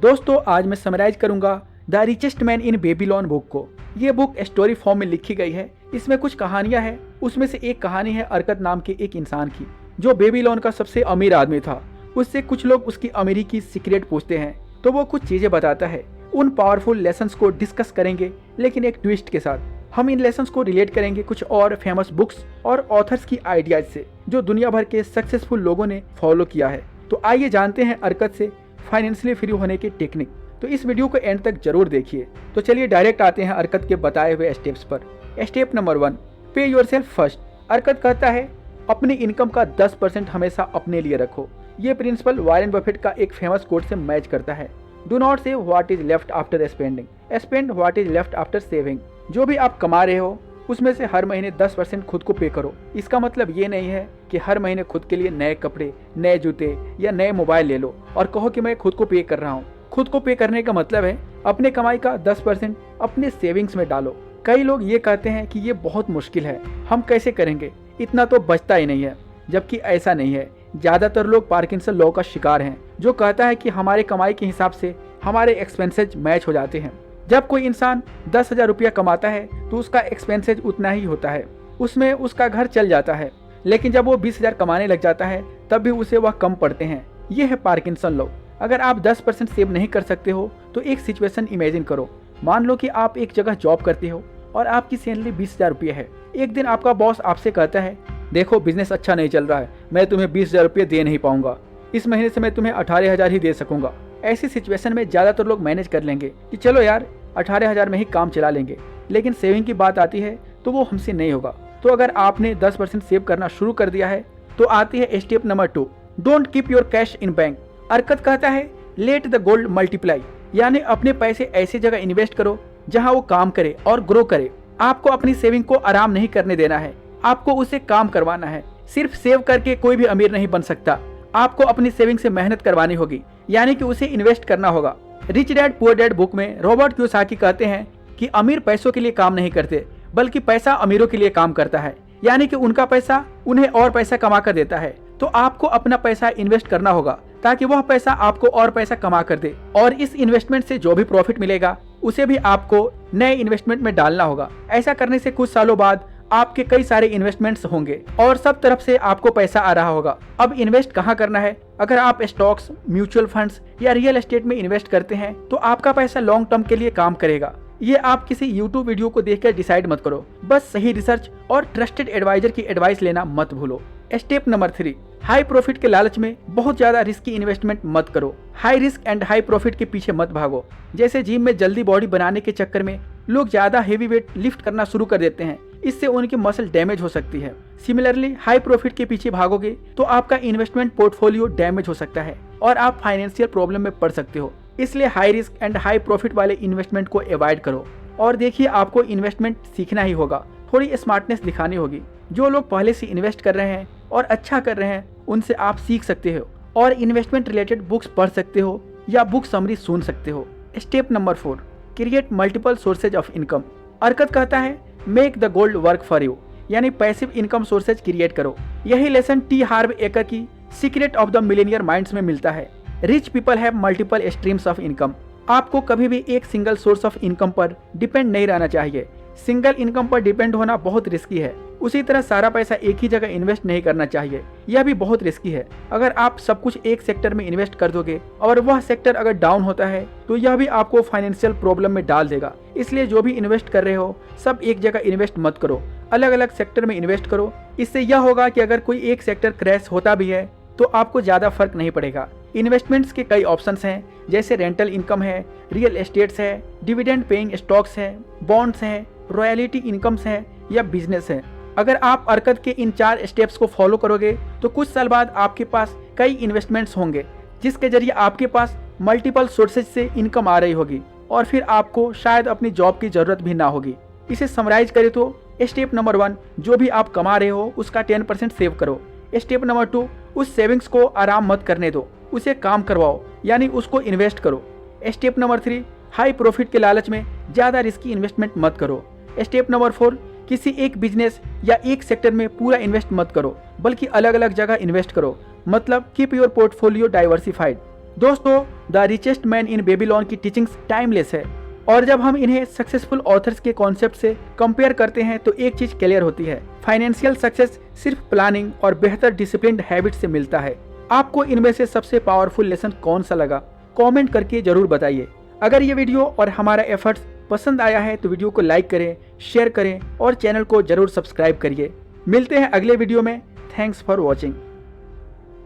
दोस्तों आज मैं समराइज करूंगा the richest man in Babylon book को। ये बुक स्टोरी फॉर्म में लिखी गई है। इसमें कुछ कहानियां हैं, उसमें से एक कहानी है अरकत नाम के एक इंसान की जो बेबीलोन का सबसे अमीर आदमी था। उससे कुछ लोग उसकी अमीरी की सीक्रेट पूछते हैं तो वो कुछ चीजें बताता है। उन पावरफुल लेसन्स को डिस्कस करेंगे लेकिन एक ट्विस्ट के साथ। हम इन लेसन्स को रिलेट करेंगे कुछ और फेमस बुक्स और ऑथर्स की आइडियाज से जो दुनिया भर के सक्सेसफुल लोगों ने फॉलो किया है। तो आइए जानते हैं अरकत से फाइनेंशियली फ्री होने की टेक्निक। तो इस वीडियो को एंड तक जरूर देखिए। तो चलिए डायरेक्ट आते हैं अरकत के बताए हुए स्टेप्स पर। स्टेप नंबर 1, पे योरसेल्फ फर्स्ट। अरकत कहता है अपनी इनकम का 10% हमेशा अपने लिए रखो। ये प्रिंसिपल वॉरेन बफेट का एक फेमस कोट से मैच करता है। Do not save what is left after spending, spend what is left after saving. जो भी आप कमा रहे हो उसमें से हर महीने 10% खुद को पे करो। इसका मतलब ये नहीं है कि हर महीने खुद के लिए नए कपड़े, नए जूते या नए मोबाइल ले लो और कहो कि मैं खुद को पे कर रहा हूँ। खुद को पे करने का मतलब है अपने कमाई का 10% अपने सेविंग्स में डालो। कई लोग ये कहते हैं कि ये बहुत मुश्किल है, हम कैसे करेंगे, इतना तो बचता ही नहीं है। जबकि ऐसा नहीं है। ज़्यादातर लोग पार्किंसन लॉ का शिकार हैं जो कहता है कि हमारे कमाई के हिसाब से हमारे एक्सपेंसेज मैच हो जाते हैं। जब कोई इंसान 10,000 रुपया कमाता है तो उसका एक्सपेंसेज उतना ही होता है, उसमें उसका घर चल जाता है। लेकिन जब वो 20,000 कमाने लग जाता है तब भी उसे वह कम पड़ते हैं। ये है पार्किंसन लॉ। अगर आप 10% सेव नहीं कर सकते हो तो एक सिचुएशन इमेजिन करो। मान लो कि आप एक जगह जॉब करते हो और आपकी सैलरी 20,000 रुपये है। एक दिन आपका बॉस आपसे कहता है देखो बिजनेस अच्छा नहीं चल रहा है, मैं तुम्हें 20,000 रुपये दे नहीं पाऊंगा, इस महीने से मैं तुम्हें 18,000 ही दे सकूंगा। ऐसी सिचुएशन में ज़्यादातर लोग मैनेज कर लेंगे कि चलो यार 18,000 में ही काम चला लेंगे। लेकिन सेविंग की बात आती है तो वो हमसे नहीं होगा। तो अगर आपने 10% सेव करना शुरू कर दिया है तो आती है step number 2, don't keep your cash in bank. अरकत कहता है लेट द गोल्ड मल्टीप्लाई, यानी अपने पैसे ऐसी जगह इन्वेस्ट करो जहां वो काम करे और ग्रो करे। आपको अपनी सेविंग को आराम नहीं करने देना है, आपको उसे काम करवाना है। सिर्फ सेव करके कोई भी अमीर नहीं बन सकता। आपको अपनी सेविंग से मेहनत करवानी होगी, यानी कि उसे इन्वेस्ट करना होगा। Rich dad poor dad book में रॉबर्ट कियोसाकी कहते हैं कि अमीर पैसों के लिए काम नहीं करते बल्कि पैसा अमीरों के लिए काम करता है, यानी कि उनका पैसा उन्हें और पैसा कमा कर देता है। तो आपको अपना पैसा इन्वेस्ट करना होगा ताकि वह पैसा आपको और पैसा कमा कर दे, और इस इन्वेस्टमेंट से जो भी प्रॉफिट मिलेगा उसे भी आपको नए इन्वेस्टमेंट में डालना होगा। ऐसा करने से कुछ सालों बाद आपके कई सारे इन्वेस्टमेंट्स होंगे और सब तरफ से आपको पैसा आ रहा होगा। अब इन्वेस्ट कहाँ करना है? अगर आप स्टॉक्स, म्यूचुअल फंड्स या रियल एस्टेट में इन्वेस्ट करते हैं तो आपका पैसा लॉन्ग टर्म के लिए काम करेगा। ये आप किसी YouTube वीडियो को देखकर डिसाइड मत करो, बस सही रिसर्च और ट्रस्टेड एडवाइजर की एडवाइस लेना मत भूलो। स्टेप नंबर 3, हाई प्रॉफिट के लालच में बहुत ज्यादा रिस्की इन्वेस्टमेंट मत करो। High risk and high profit के पीछे मत भागो। जैसे जिम में जल्दी बॉडी बनाने के चक्कर में लोग ज्यादा हेवी वेट लिफ्ट करना शुरू कर देते हैं, इससे उनकी मसल डैमेज हो सकती है। सिमिलरली हाई प्रॉफिट के पीछे भागोगे तो आपका इन्वेस्टमेंट पोर्टफोलियो डैमेज हो सकता है और आप फाइनेंशियल प्रॉब्लम में पड़ सकते हो। इसलिए high risk and high profit वाले इन्वेस्टमेंट को अवॉइड करो। और देखिए आपको इन्वेस्टमेंट सीखना ही होगा, थोड़ी स्मार्टनेस दिखानी होगी। जो लोग पहले से इन्वेस्ट कर रहे हैं और अच्छा कर रहे हैं उनसे आप सीख सकते हो और इन्वेस्टमेंट रिलेटेड बुक्स पढ़ सकते हो या बुक समरी सुन सकते हो। Step number 4, create multiple sources of income. अरकत कहता है make the gold work for you, यानी पैसिव इनकम सोर्सेज क्रिएट करो। यही लेसन टी हार्व एकर की secret of the millionaire minds में मिलता है। Rich people have multiple streams of income. आपको कभी भी एक सिंगल सोर्स ऑफ इनकम पर डिपेंड नहीं रहना चाहिए। सिंगल इनकम पर डिपेंड होना बहुत रिस्की है। उसी तरह सारा पैसा एक ही जगह इन्वेस्ट नहीं करना चाहिए, यह भी बहुत रिस्की है। अगर आप सब कुछ एक सेक्टर में इन्वेस्ट कर दोगे और वह सेक्टर अगर डाउन होता है तो यह भी आपको फाइनेंशियल प्रॉब्लम में डाल देगा। इसलिए जो भी इन्वेस्ट कर रहे हो सब एक जगह इन्वेस्ट मत करो, अलग अलग सेक्टर में इन्वेस्ट करो। इससे यह होगा कि अगर कोई एक सेक्टर क्रैश होता भी है तो आपको ज्यादा फर्क नहीं पड़ेगा। इन्वेस्टमेंट्स के कई ऑप्शंस हैं, जैसे रेंटल इनकम है, रियल एस्टेट्स है, डिविडेंड पेइंग स्टॉक्स है, बॉन्ड्स हैं, रॉयल्टी इनकम्स है या बिजनेस है। अगर आप अरकत के इन 4 स्टेप्स को फॉलो करोगे तो कुछ साल बाद आपके पास कई इन्वेस्टमेंट्स होंगे जिसके जरिए आपके पास मल्टीपल सोर्सेज से इनकम आ रही होगी और फिर आपको शायद अपनी जॉब की जरूरत भी ना होगी। इसे समराइज करें तो स्टेप नंबर 1, जो भी आप कमा रहे हो उसका 10% सेव करो। स्टेप नंबर 2, उस सेविंग्स को आराम मत करने दो, उसे काम करवाओ, यानी उसको इन्वेस्ट करो। स्टेप नंबर 3, हाई प्रॉफिट के लालच में ज्यादा रिस्की इन्वेस्टमेंट मत करो। स्टेप नंबर 4, किसी एक बिजनेस या एक सेक्टर में पूरा इन्वेस्ट मत करो बल्कि अलग अलग जगह इन्वेस्ट करो, मतलब कीप योर पोर्टफोलियो डाइवर्सिफाइड। दोस्तों, the richest man in Babylon की टीचिंग्स टाइमलेस है और जब हम इन्हें सक्सेसफुल ऑथर्स के कॉन्सेप्ट से कंपेयर करते हैं तो एक चीज क्लियर होती है, फाइनेंशियल सक्सेस सिर्फ प्लानिंग और बेहतर डिसिप्लिन्ड हैबिट से मिलता है। आपको इनमें से सबसे पावरफुल लेसन कौन सा लगा, कमेंट करके जरूर बताइए। अगर ये वीडियो और हमारा एफर्ट्स पसंद आया है तो वीडियो को लाइक करें, शेयर करें और चैनल को जरूर सब्सक्राइब करिए। मिलते हैं अगले वीडियो में। Thanks for watching.